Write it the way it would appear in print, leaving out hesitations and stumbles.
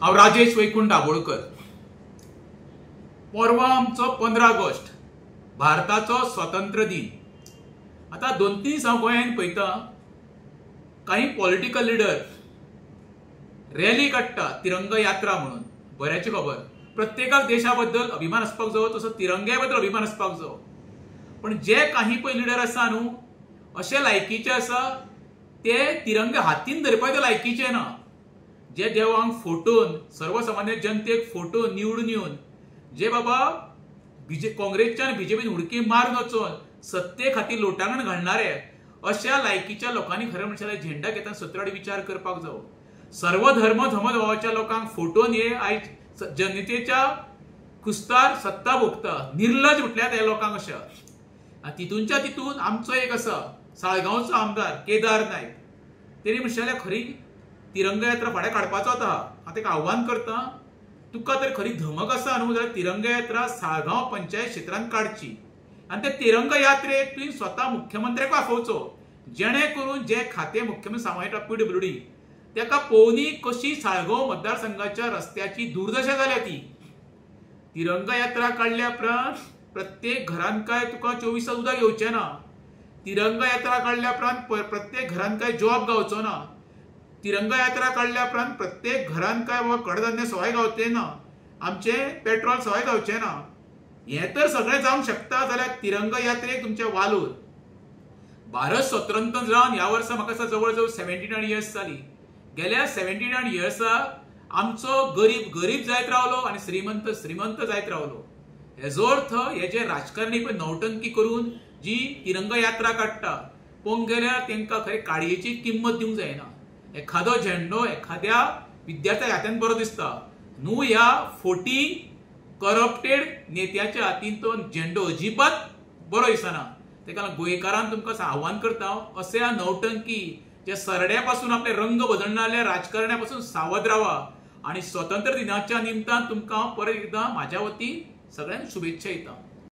हांव राजेश वैकुंठ दाबोळकर। परवा आमचो 15 ऑगस्ट भारताचो स्वातंत्र्य दिन। आता 2-3 दीस हांव गोंयांत पळयता काही पॉलिटिकल लिडर रॅली काडटा तिरंगा यात्रा म्हणून। बऱ्याची खबर, प्रत्येकाक देशा बद्दल अभिमान असपाक जावो, तसो तिरंग्या बद्दल अभिमान असपाक जावो। पण जे काही पळय लिडर आसा न्हू, अशे लायकीचे आसा ते तिरंगे हातीन धरपाचे लायकीचे ना। जे देवांक फोटोन सर्वसामान्य जनतेक फोटोन निवडून येवन जे बाबा काँग्रेसच्या बीजेपीन उडकी मारून वचून सत्ते खातीर लोटांगण घालणारे अशा लायकीच्या लोकांनी खरें म्हणल्यार झेंडा घेतना सत्रावडी विचार करपाक जावो। सर्वधर्म समभावाच्या लोकांक फोटोन हे आयज जनतेच्या कुस्तार सत्ता भोगता निर्लज म्हटल्यार त्या लोकांक अशा। तितूनच्या तितून आमचो एक आसा साळगांवचो आमदार केदार नायक, तेणी म्हणलें खरी तिरंगा यात्रा फाल्यां काडपाचो आतां। हांव ताका आव्हान करता, तुका तर खरी धमक आसा न्हू जाल्यार तिरंगा यात्रा साळगांव पंचायत क्षेत्रांत काडची आनी त्या तिरंगा यात्रेक तुवें स्वता मुख्यमंत्र्याक आफोवचो, जेणे करून जे खातें मुख्यमंत्री सांबाळटा PWD ताका पळोवनी कशी साळगांव मतदारसंघाच्या रस्त्याची दुर्दशा जाल्या ती। तिरंगा यात्रा काडल्या उपरांत प्रत्येक घरांत काय तुका 24 तास उदक येवचें ना। तिरंगा यात्रा काडल्या उपरांत प्रत्येक घरांत काय जॉब गावचो ना। तिरंगा यात्रा काडल्या उपरांत प्रत्येक घरांत काय बाबा कडधान्य सवाय गावचे ना, आमचे पेट्रोल सवाय गावचे ना। हें तर सगळें जावंक शकता जाल्यार तिरंगा यात्रेक तुमचे वालोर। भारत स्वतंत्र जावन ह्या वर्सा म्हाका दिसता जवळ जवळ 79 इयर्स जाली। गेल्या 79 इयर्साक आमचो गरीब गरीब जायत रावलो आनी श्रीमंत श्रीमंत जायत रावलो। हेजो अर्थ हे जे राजकारणी पळय नौटंकी करून जी तिरंगा यात्रा काडटा पळोवंक गेल्यार तांकां खरें काडयेची किंमत दिवंक जायना। एखादो झेंडो एखाद्या विद्यार्थ्याच्या हातांत बरो दिसता न्हू, ह्या 40 करप्टेड नेत्याच्या हातीन तो झेंडो अजिबात बरो दिसना। ताका लागून गोंयकारांक तुमकां आव्हान करता, अशा नौटंकी जे सरड्या पासून आपले रंग बदलणाऱ्या राजकारण्या पासून सावध रावा। आणि स्वातंत्र्य दिनाच्या निमतान तुमकां परत एकदां म्हाज्या वतीन सगळ्यांक शुभेच्छा दिता।